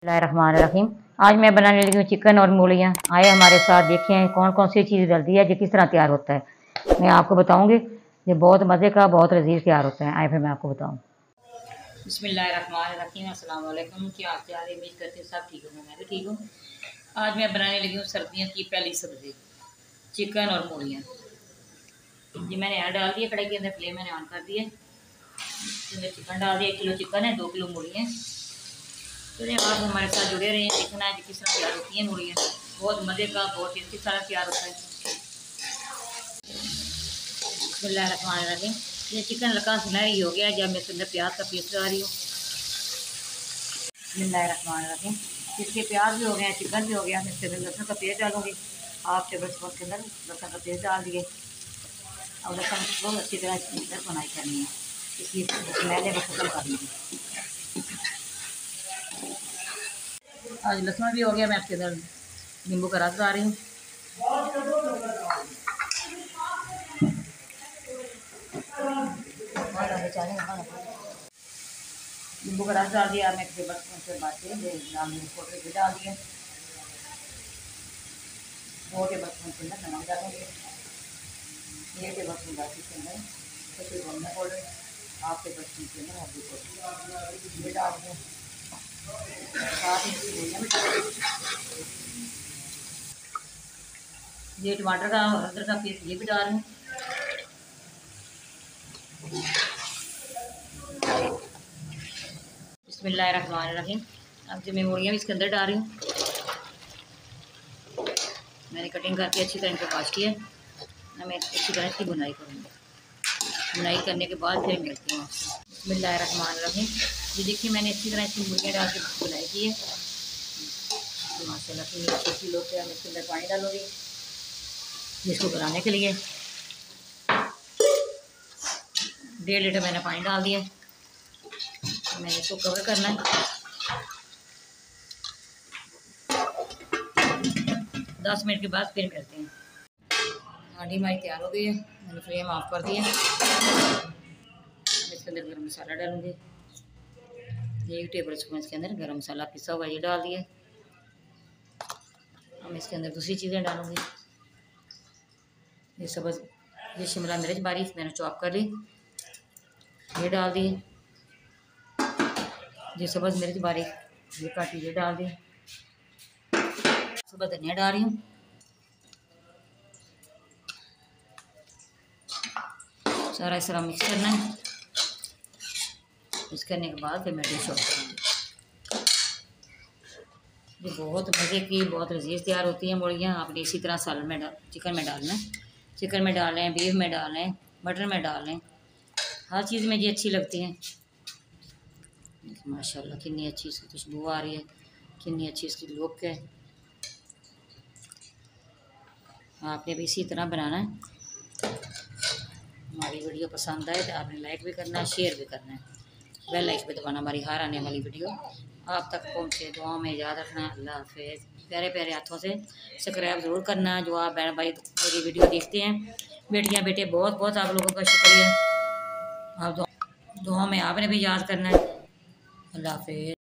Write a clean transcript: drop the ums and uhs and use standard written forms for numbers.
बिस्मिल्लाहिर्रहमानिर्रहीम। आज मैं बनाने लगी हूँ चिकन और मूलियाँ। आए हमारे साथ, देखें कौन कौन सी चीज़ डलती है, जो किस तरह तैयार होता है। मैं आपको बताऊँगी। ये बहुत मज़े का, बहुत लजीज तैयार होता है। आए फिर मैं आपको बताऊँ। बिस्मिल्लाहिर्रहमानिर्रहीम। अस्सलाम वालेकुम। क्या हाल चाल है? उम्मीद करते सब ठीक होंगे, मैं भी ठीक हूँ। आज मैं बनाने लगी हूँ सर्दियों की पहली सब्ज़ी, चिकन और मूलियाँ। जी मैंने यहाँ डाल दिया कढ़ाई के अंदर, फ्लेम मैंने ऑन कर दिया। चिकन डाल दिया, 1 किलो चिकन है, 2 किलो मूलियाँ। तो आप हमारे साथ जुड़े रहे हैं, देखना है कि किस तरह तैयार होती हैं मूलियाँ। बहुत मज़े का, बहुत टेस्टी सारा तैयार होता है। बिस्मिल्लाहिर्रहमानिर्रहीम। ये चिकन हल्का सुनहरी हो गया जब मैं इसके अंदर प्याज का पीस डाल रही हूँ। बिस्मिल्लाहिर्रहमानिर्रहीम। इसके प्याज भी हो गए, चिकन भी हो गया। मैं इसके अंदर लहसुन का पेस्ट डालूँगी। हाफ टेबल स्पून के अंदर लहसुन का पेस्ट डाल दिए। और लहसुन बहुत अच्छी तरह इसके अंदर बनाई करनी है, इसलिए मैंने वो खत्म कर ली। आज लहसुन भी हो गया, मैं इसके अंदर नींबू का रस डाल रही हूँ। नींबू का रस डाल दिया, मैं टेबल बात के डाल भी डाल दिया। 2 टेबल स्पून के अंदर नमक डालेंगे। 1 टेबल स्पून डाल के अंदर कसूरी धनिया पाउडर, 1/2 टेबल स्पून के अंदर हल्दी पाउडर ये डाल दें। साथ ही ये टमाटर का और अदरक का पेस्ट ये भी डाल रही हूँ। बिस्मिल्लाहिर्रहमानिर्रहीम। अब जो मैं मूलियाँ भी इसके अंदर डाल रही हूँ। मैंने कटिंग करके अच्छी तरह इनको वॉश किया। मैं अच्छी तरह इसकी बुनाई करूँगी। बुनाई करने के बाद फिर मिलती हूँ आपसे। बिस्मिल्लाहिर्रहमानिर्रहीम। ये देखिए मैंने अच्छी तरह इसकी मूलियाँ डाल के बुनाई की है। माशाल्लाह की अच्छी लोग मैं इसके अंदर पानी डालूँगी जिसको बनाने के लिए। 1.5 लीटर मैंने पानी डाल दिया। मैंने इसको कवर करना है। 10 मिनट के बाद फिर मिलते हैं। हांडी हमारी तैयार हो गई है, मैंने फ्लेम ऑफ कर दिया। इसके अंदर गरम मसाला डालूंगी। 1 टेबल स्पून इसके अंदर गरम मसाला पिसा हुआ ये डाल दिया। हम इसके अंदर दूसरी चीज़ें डालूंगी। ये शिमला मिर्च बारीक मैंने चॉप कर ली, ये डाल दी। ये सब्ज़ मिर्च बारीक ये काटी ये डाल दी। सुबह धनिया डाल रही हूँ। सारा इस तरह मिक्स करना है। मिक्स करने के बाद फिर मैं डिश ऑफ करूँगी। ये बहुत मज़े की, बहुत लजीज तैयार होती है मूलियाँ। आपने इसी तरह सालन में चिकन में डालना है। चिकन में डालें, बीफ में डालें, मटर में डालें, हर चीज़ में ये अच्छी लगती हैं। माशाल्लाह कितनी अच्छी इसकी खुशबू आ रही है, कितनी अच्छी इसकी लुक है। आपने भी इसी तरह बनाना है। हमारी वीडियो पसंद आए तो आपने लाइक भी करना है, शेयर भी करना है, बेल आइकन पे दबाना हमारी हर आने वाली वीडियो आप तक पहुँचे। दुआ में याद रखना। अल्लाह हाफिज़। प्यारे प्यारे हाथों से सब्सक्राइब ज़रूर करना। जो आप बहन भाई मेरी वीडियो देखते हैं, बेटियाँ बेटे, बहुत बहुत आप लोगों का शुक्रिया। आप दुआ में आपने भी याद करना है। अल्लाह हाफिज़।